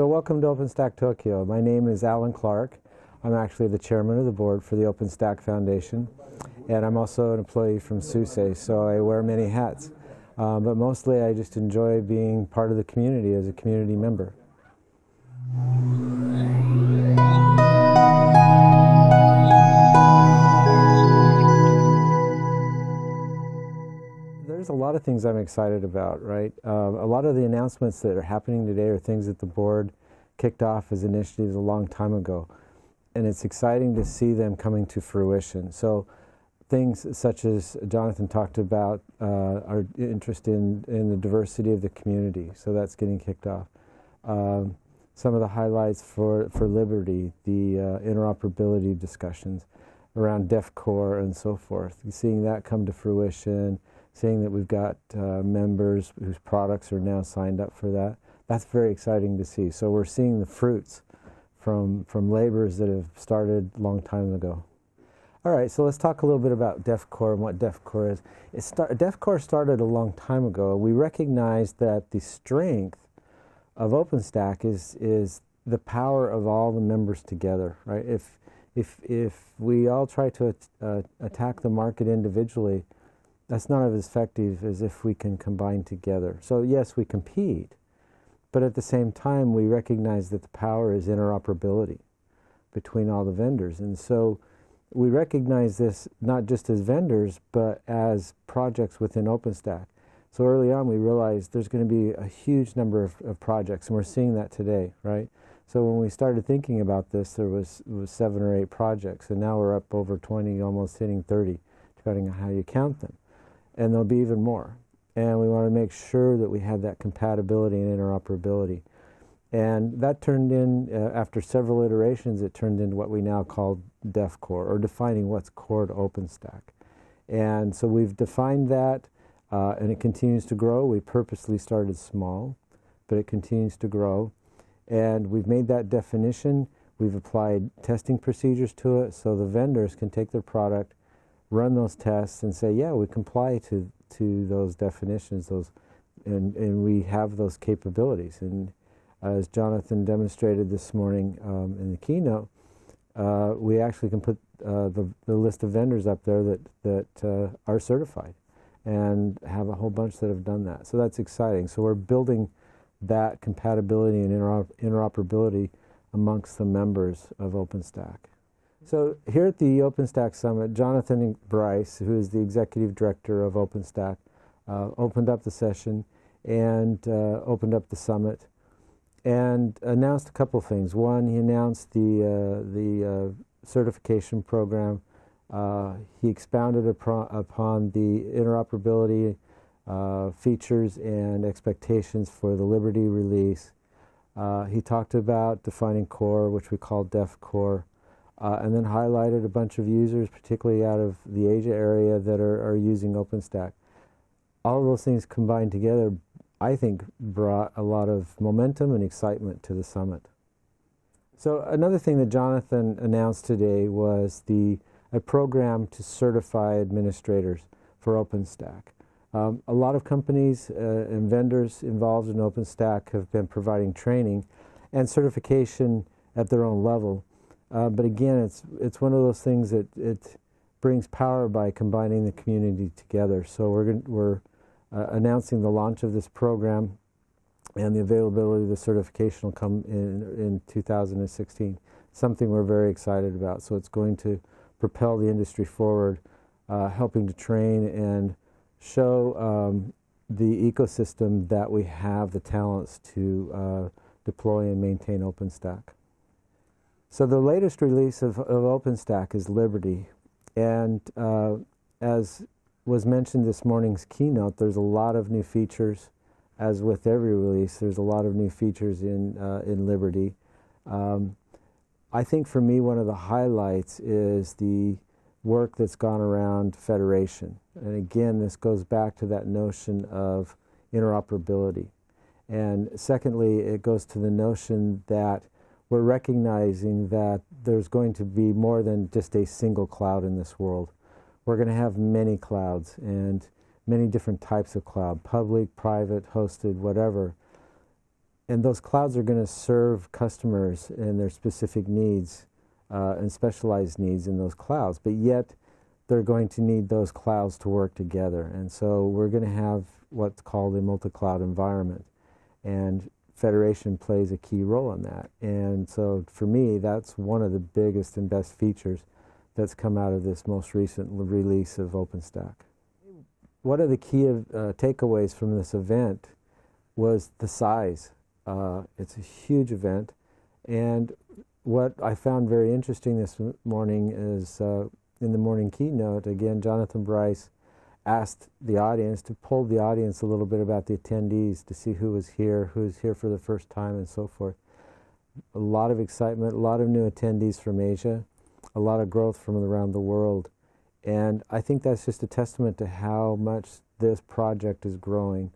So welcome to Openstack Tokyo. My name is Alan Clark. I'm actually the chairman of the board for the Openstack Foundation, and I'm also an employee from SUSE, so I wear many hats. But mostly I just enjoy being part of the community as a community member. There's a lot of things I'm excited about, right? A lot of the announcements that are happening today are things that the board kicked off as initiatives a long time ago. And it's exciting to see them coming to fruition. So things such as Jonathan talked about, our interest in the diversity of the community. So that's getting kicked off. Some of the highlights for Liberty, the interoperability discussions around DEFCOR and so forth. Seeing that come to fruition, seeing that we've got members whose products are now signed up for that. That's very exciting to see. So we're seeing the fruits from labors that have started a long time ago. All right, so let's talk a little bit about DEFCOR and what DEFCOR is. DEFCOR started a long time ago. We recognized that the strength of Openstack is the power of all the members together, right? If we all try to attack the market individually, that's not as effective as if we can combine together. So yes, we compete, but at the same time, we recognize that the power is interoperability between all the vendors. And so we recognize this not just as vendors, but as projects within Openstack. So early on, we realized there's going to be a huge number of projects, and we're seeing that today, right? So when we started thinking about this, there was 7 or 8 projects, and now we're up over 20, almost hitting 30, depending on how you count them. And there'll be even more. And we want to make sure that we have that compatibility and interoperability. And that turned in, after several iterations, it turned into what we now call DEFCOR, or defining what's core to Openstack. And so we've defined that, and it continues to grow. We purposely started small, but it continues to grow. And we've made that definition. We've applied testing procedures to it so the vendors can take their product, run those tests, and say, yeah, we comply to those definitions, and we have those capabilities. And as Jonathan demonstrated this morning in the keynote, we actually can put the list of vendors up there that are certified, and have a whole bunch that have done that. So that's exciting. So we're building that compatibility and interoperability amongst the members of Openstack. So here at the Openstack Summit, Jonathan Bryce, who is the executive director of Openstack, opened up the session and opened up the summit and announced a couple things. One, he announced the certification program. He expounded upon the interoperability features and expectations for the Liberty release. He talked about defining core, which we call DEFCOR. And then highlighted a bunch of users, particularly out of the Asia area, that are using Openstack. All of those things combined together, I think, brought a lot of momentum and excitement to the summit. So another thing that Jonathan announced today was a program to certify administrators for Openstack. A lot of companies and vendors involved in Openstack have been providing training and certification at their own level. But again, it's one of those things that it brings power by combining the community together. So we're announcing the launch of this program, and the availability of the certification will come in 2016. Something we're very excited about. So it's going to propel the industry forward, helping to train and show the ecosystem that we have the talents to deploy and maintain Openstack. So the latest release of Openstack is Liberty, and as was mentioned this morning's keynote, there's a lot of new features. As with every release, there's a lot of new features in Liberty. I think for me, one of the highlights is the work that's gone around federation. And again, this goes back to that notion of interoperability. And secondly, it goes to the notion that we're recognizing that there's going to be more than just a single cloud in this world. We're going to have many clouds and many different types of cloud, public, private, hosted, whatever. And those clouds are going to serve customers and their specific needs and specialized needs in those clouds, but yet they're going to need those clouds to work together. And so we're going to have what's called a multi-cloud environment. And Federation plays a key role in that. And so for me, that's one of the biggest and best features that's come out of this most recent release of Openstack. One of the key takeaways from this event was the size. It's a huge event, and what I found very interesting this morning is in the morning keynote, again, Jonathan Bryce asked the audience to poll the audience a little bit about the attendees to see who's here for the first time, and so forth. A lot of excitement, a lot of new attendees from Asia, a lot of growth from around the world. And I think that's just a testament to how much this project is growing,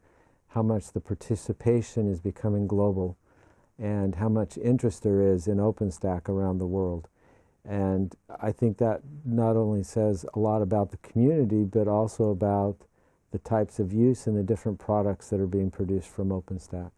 how much the participation is becoming global, and how much interest there is in Openstack around the world. And I think that not only says a lot about the community, but also about the types of use and the different products that are being produced from Openstack.